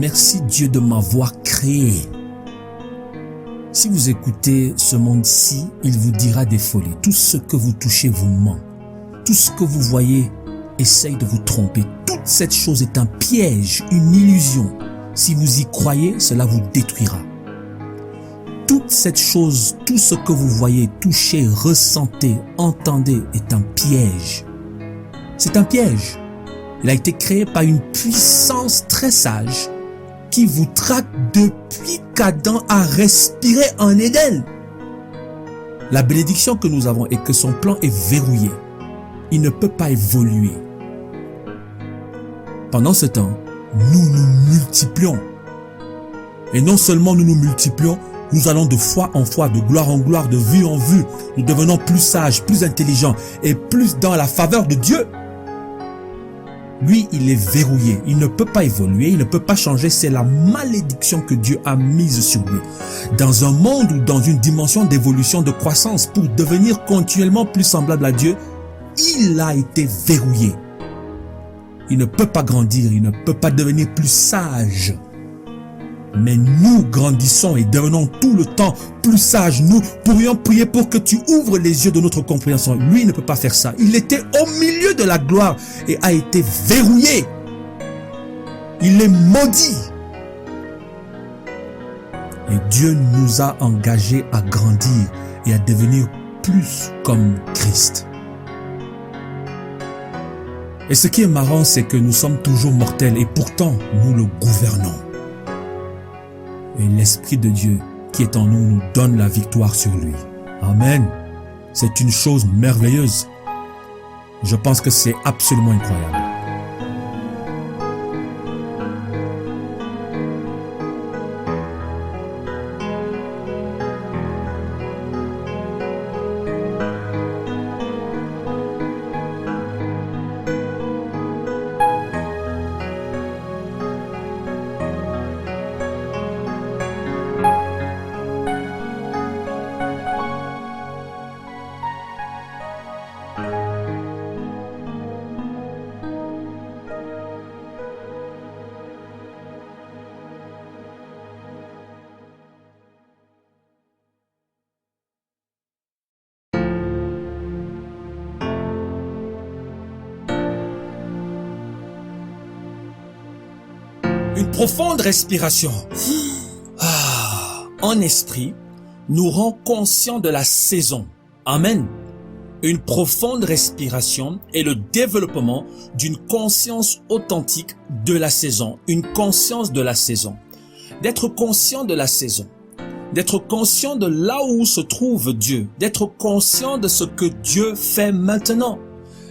Merci Dieu de m'avoir créé. Si vous écoutez ce monde-ci, il vous dira des folies. Tout ce que vous touchez vous ment. Tout ce que vous voyez essaye de vous tromper. Toute cette chose est un piège, une illusion. Si vous y croyez, cela vous détruira. Toute cette chose, tout ce que vous voyez, touchez, ressentez, entendez est un piège. C'est un piège. Il a été créé par une puissance très sage qui vous traque depuis qu'Adam a respiré en Éden. La bénédiction que nous avons est que son plan est verrouillé. Il ne peut pas évoluer. Pendant ce temps, nous nous multiplions. Et non seulement nous nous multiplions, nous allons de foi en foi, de gloire en gloire, de vue en vue. Nous devenons plus sages, plus intelligents et plus dans la faveur de Dieu. Lui, il est verrouillé. Il ne peut pas évoluer, il ne peut pas changer. C'est la malédiction que Dieu a mise sur lui. Dans un monde ou dans une dimension d'évolution, de croissance, pour devenir continuellement plus semblable à Dieu, il a été verrouillé. Il ne peut pas grandir, il ne peut pas devenir plus sage. Mais nous grandissons et devenons tout le temps plus sages. Nous pourrions prier pour que tu ouvres les yeux de notre compréhension. Lui ne peut pas faire ça. Il était au milieu de la gloire et a été verrouillé. Il est maudit. Et Dieu nous a engagés à grandir et à devenir plus comme Christ. Et ce qui est marrant, c'est que nous sommes toujours mortels et pourtant nous le gouvernons. Et l'Esprit de Dieu qui est en nous nous donne la victoire sur lui. Amen. C'est une chose merveilleuse. Je pense que c'est absolument incroyable. Une profonde respiration en esprit nous rend conscients de la saison. Amen. Une profonde respiration est le développement d'une conscience authentique de la saison. Une conscience de la saison. D'être conscient de la saison. D'être conscient de là où se trouve Dieu. D'être conscient de ce que Dieu fait maintenant.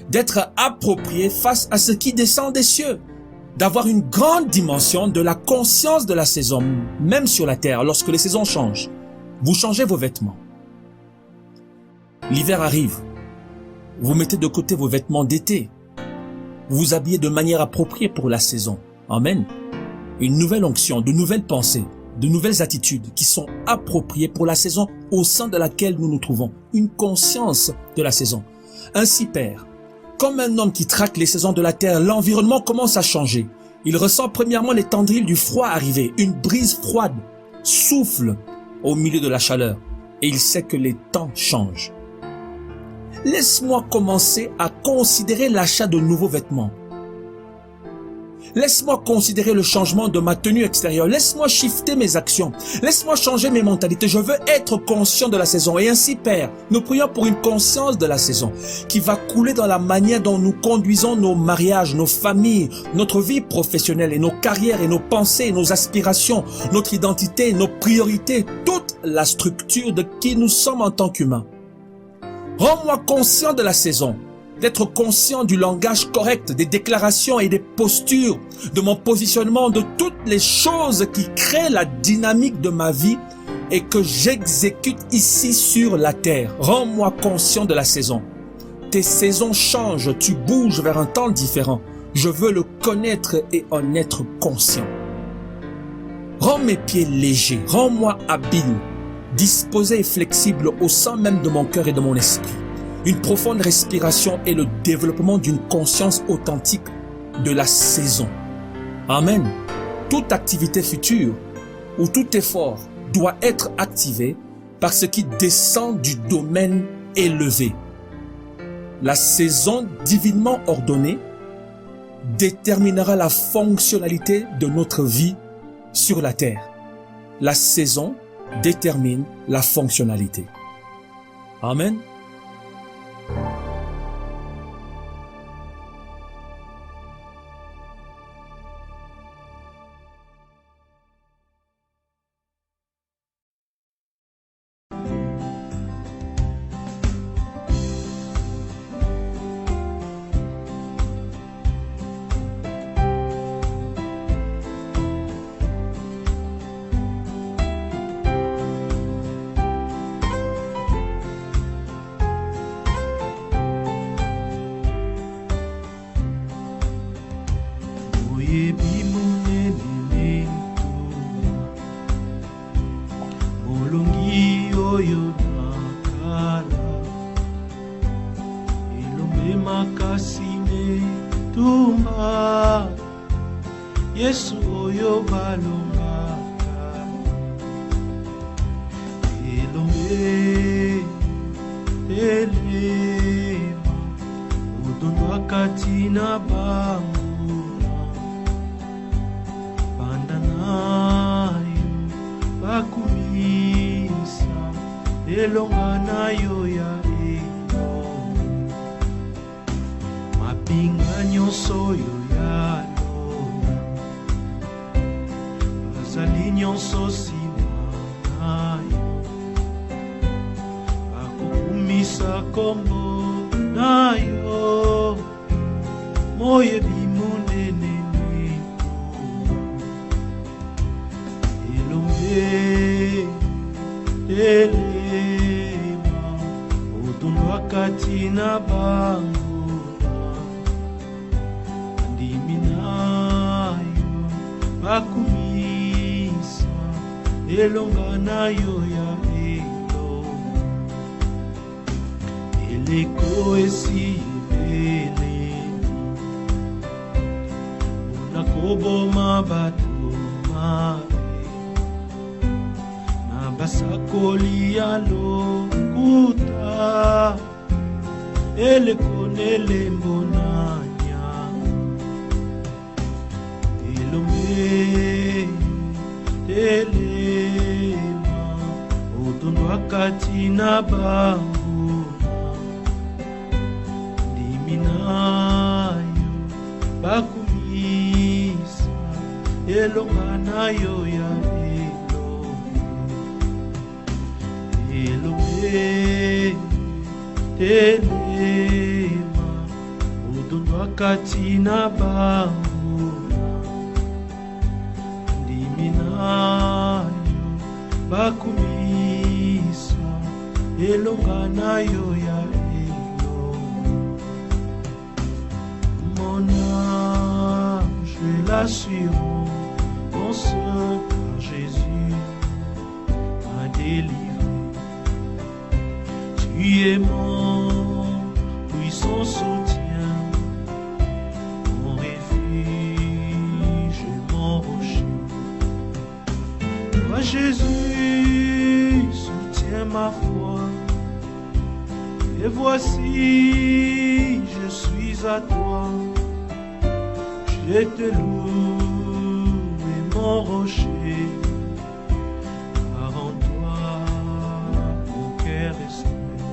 D'être approprié face à ce qui descend des cieux. D'avoir une grande dimension de la conscience de la saison, même sur la terre, lorsque les saisons changent. Vous changez vos vêtements. L'hiver arrive. Vous mettez de côté vos vêtements d'été. Vous vous habillez de manière appropriée pour la saison. Amen. Une nouvelle onction, de nouvelles pensées, de nouvelles attitudes qui sont appropriées pour la saison au sein de laquelle nous nous trouvons. Une conscience de la saison. Ainsi, Père, comme un homme qui traque les saisons de la terre, l'environnement commence à changer. Il ressent premièrement les tendrils du froid arriver. Une brise froide souffle au milieu de la chaleur et il sait que les temps changent. Laisse-moi commencer à considérer l'achat de nouveaux vêtements. Laisse-moi considérer le changement de ma tenue extérieure. Laisse-moi shifter mes actions. Laisse-moi changer mes mentalités. Je veux être conscient de la saison. Et ainsi, Père, nous prions pour une conscience de la saison qui va couler dans la manière dont nous conduisons nos mariages, nos familles, notre vie professionnelle et nos carrières et nos pensées, nos aspirations, notre identité, nos priorités, toute la structure de qui nous sommes en tant qu'humains. Rends-moi conscient de la saison. D'être conscient du langage correct, des déclarations et des postures, de mon positionnement, de toutes les choses qui créent la dynamique de ma vie et que j'exécute ici sur la terre. Rends-moi conscient de la saison. Tes saisons changent, tu bouges vers un temps différent. Je veux le connaître et en être conscient. Rends mes pieds légers, rends-moi habile, disposé et flexible au sein même de mon cœur et de mon esprit. Une profonde respiration et le développement d'une conscience authentique de la saison. Amen. toute activité future ou tout effort doit être activé par ce qui descend du domaine élevé. La saison divinement ordonnée déterminera la fonctionnalité de notre vie sur la terre. La saison détermine la fonctionnalité. Amen. Yesu oyo balongaka elombe elema odondwaka tina banguna banda nayo bakumisa elonga nayo ya elonga mapinga nyonso oyo ya bazali nyonso nsima nayo bakokumisa kombo nayo moyebi monene elombe telema otondwaka tina banguna andimi nayo bakumisa elonga nayo ya elonga eleko esi ebeleni nakoboma bato mabe na basakoli ya lokuta eleko nelembo na nyanga elombe telema otondwaka tina banguna ndimi nayo bakumisa elonga nayo ya elombe telema otondwaka tina banguna ndimi nayo bakumisa elonga nayo ya mon âme j'ai l'assurance car Jésus m'a délivré. Tu es mon puissant soutien, mon refuge et mon rocher. Toi Jésus soutiens ma foi, et voici je suis à toi. Je te loue et mon rocher, car en toi mon cœur espère.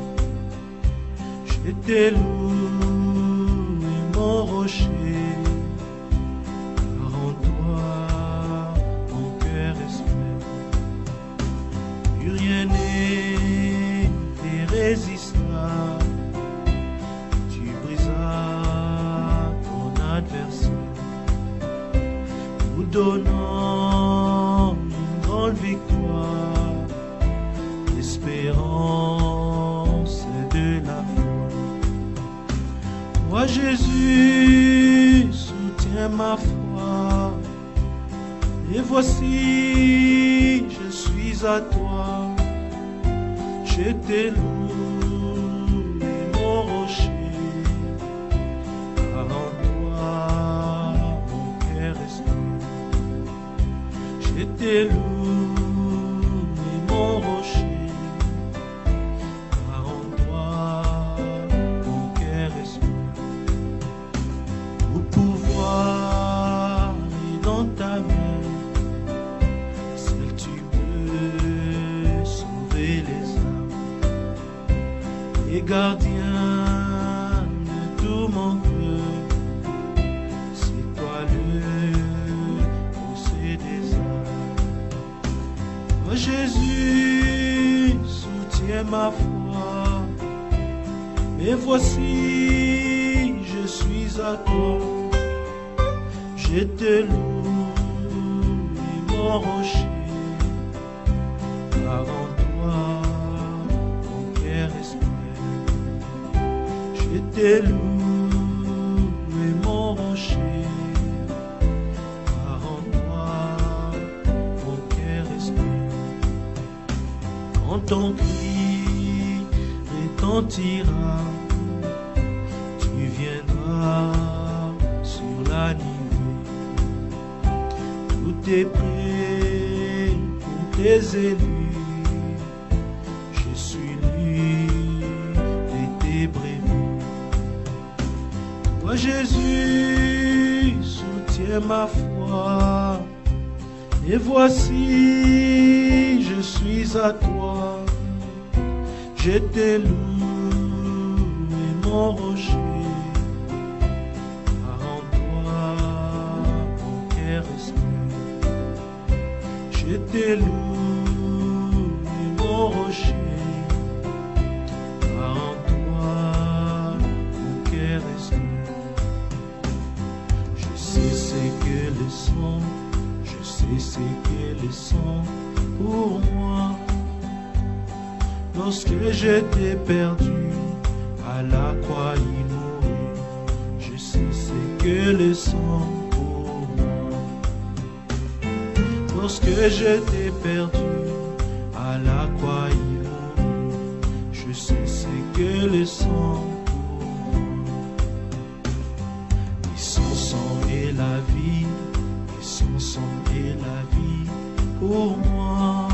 Je te loue et mon rocher, car en toi mon cœur espère. Plus rien n'est irrésistible, tu brisas ton adversaire, nous donnant une grande victoire, l'espérance de la foi. Toi Jésus, soutiens ma foi, et voici je suis à toi. Je te loue et mon rocher, car en toi mon cœur espère. Je te loue, mon rocher, car en toi mon cœur espère. Tout pouvoir est dans ta main, seul tu peux sauver les âmes. Et gardien de tout mon cœur, c'est toi le possédeur. Oh Jésus, soutiens ma foi, et voici, je suis à toi. Je te loue, mon rocher, car en toi, mon cœur espère. Je te loue, mon rocher, car en toi, mon cœur espère. Quand ton cri retentira, tu viendras sur la nuée. Tout est prêt pour tes élus. Je suis lui et tes brebis. Toi Jésus, soutiens ma foi. Et voici, je suis à toi. Je te loue, mon rocher, car en toi mon cœur espère. Je te loue, mon rocher, car en toi mon cœur espère. Je sais ce que le son, je sais ce que le son pour moi. Lorsque j'étais perdu, à la croix il mourut. Je sais ce que le sang pour moi. Lorsque j'étais perdu, à la croix il mourut. Je sais ce que le sang pour moi. Et son sang est la vie, et son sang est la vie pour moi.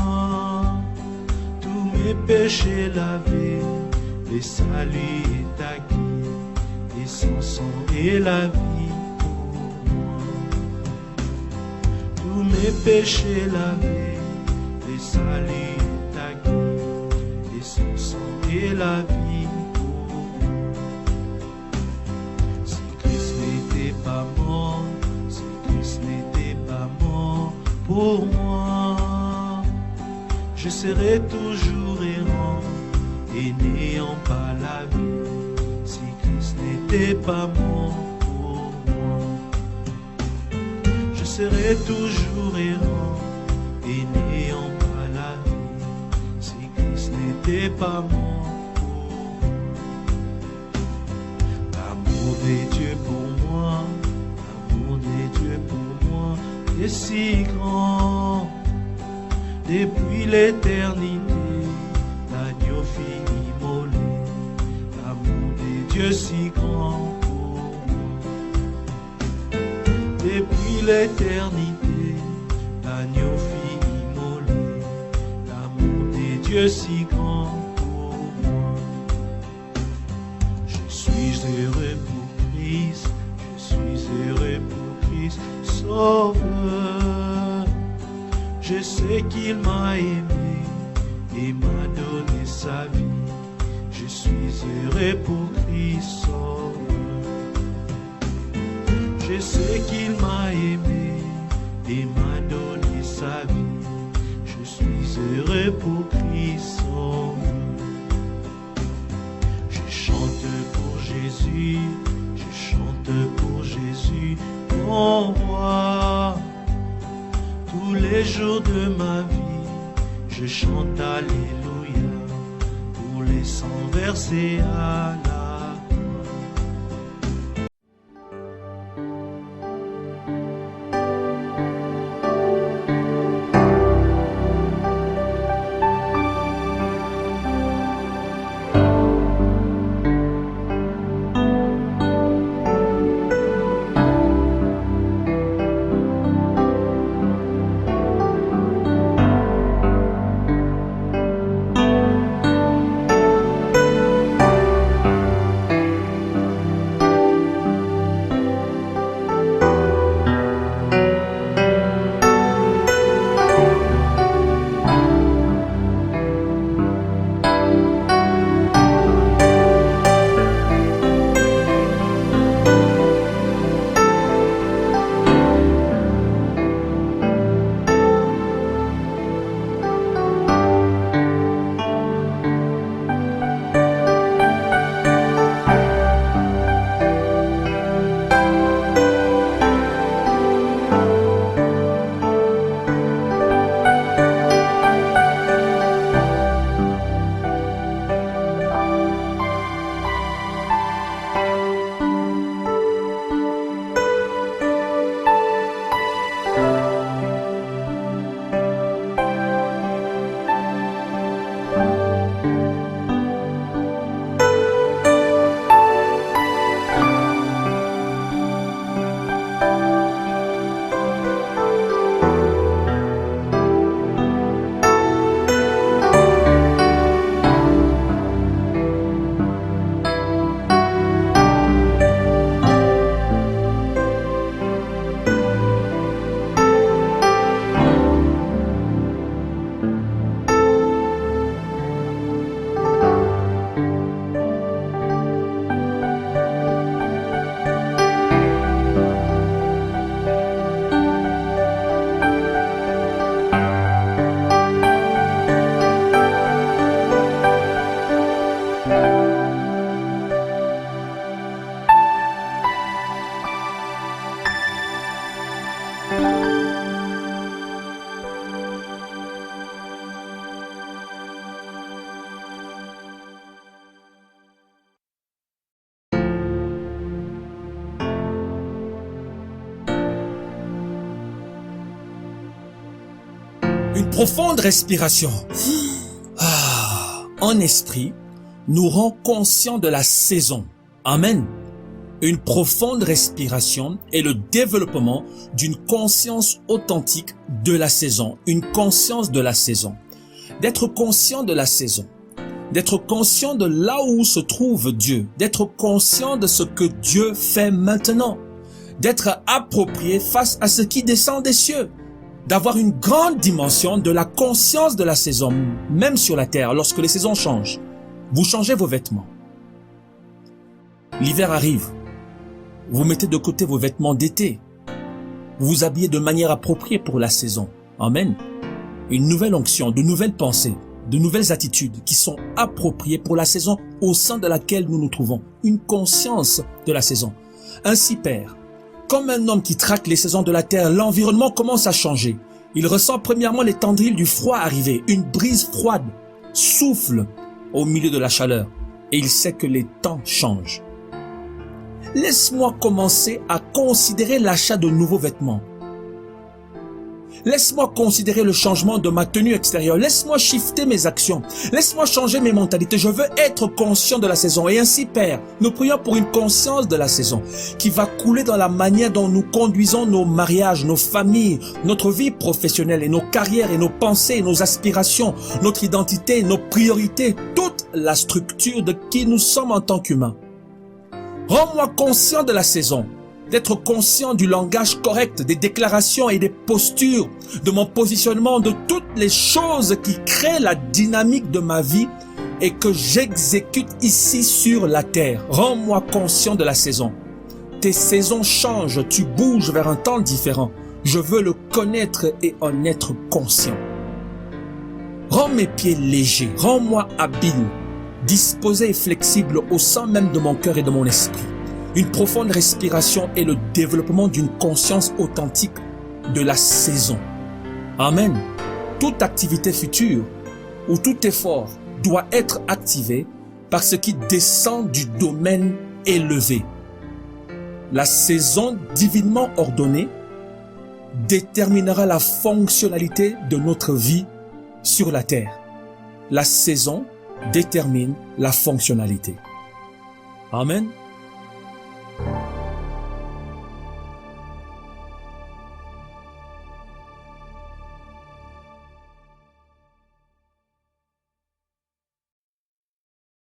Mes péchés lavés, le salut est acquis, et son sang est la vie pour moi. Tous mes péchés lavés, le salut est acquis, et son sang est la vie pour moi. Si Christ n'était pas mort, si Christ n'était pas mort pour moi, je serai toujours errant et n'ayant pas la vie. Si Christ n'était pas mort pour moi, je serai toujours errant et n'ayant pas la vie. Si Christ n'était pas mort pour moi. L'amour de Dieu pour moi, l'amour de Dieu pour moi est si grand. Depuis l'éternité, l'agneau fut immolé, l'amour de Dieu si grand pour moi. Depuis l'éternité, l'agneau fut immolé, l'amour de Dieu si grand pour moi. Je suis heureux pour Christ, je suis heureux pour Christ, Sauveur. Je sais qu'il m'a aimé et m'a donné sa vie. Je suis heureux pour Christ Sauveur. Je sais qu'il m'a aimé et m'a donné sa vie. Je suis heureux pour Christ Sauveur. Je chante pour Jésus, je chante pour Jésus, mon roi. Tous les jours de ma vie, je chante Alléluia pour les 100 versets à la croix. Une profonde respiration. En esprit, nous rend conscients de la saison. Amen. Une profonde respiration est le développement d'une conscience authentique de la saison. Une conscience de la saison. D'être conscient de la saison. D'être conscient de là où se trouve Dieu. D'être conscient de ce que Dieu fait maintenant. D'être approprié face à ce qui descend des cieux. D'avoir une grande dimension de la conscience de la saison, même sur la terre, lorsque les saisons changent. Vous changez vos vêtements. L'hiver arrive. Vous mettez de côté vos vêtements d'été. Vous vous habillez de manière appropriée pour la saison. Amen. Une nouvelle onction, de nouvelles pensées, de nouvelles attitudes qui sont appropriées pour la saison au sein de laquelle nous nous trouvons. Une conscience de la saison. Ainsi, Père, comme un homme qui traque les saisons de la terre, l'environnement commence à changer. Il ressent premièrement les tendrils du froid arriver. Une brise froide souffle au milieu de la chaleur et il sait que les temps changent. Laisse-moi commencer à considérer l'achat de nouveaux vêtements. Laisse-moi considérer le changement de ma tenue extérieure. Laisse-moi shifter mes actions. Laisse-moi changer mes mentalités. Je veux être conscient de la saison. Et ainsi, Père, nous prions pour une conscience de la saison qui va couler dans la manière dont nous conduisons nos mariages, nos familles, notre vie professionnelle et nos carrières et nos pensées et nos aspirations, notre identité, nos priorités, toute la structure de qui nous sommes en tant qu'humains. Rends-moi conscient de la saison, d'être conscient du langage correct, des déclarations et des postures, de mon positionnement, de toutes les choses qui créent la dynamique de ma vie et que j'exécute ici sur la terre. Rends-moi conscient de la saison. Tes saisons changent, tu bouges vers un temps différent. Je veux le connaître et en être conscient. Rends mes pieds légers, rends-moi habile, disposé et flexible au sein même de mon cœur et de mon esprit. Une profonde respiration est le développement d'une conscience authentique de la saison. Amen. Toute activité future ou tout effort doit être activé par ce qui descend du domaine élevé. La saison divinement ordonnée déterminera la fonctionnalité de notre vie sur la terre. La saison détermine la fonctionnalité. Amen.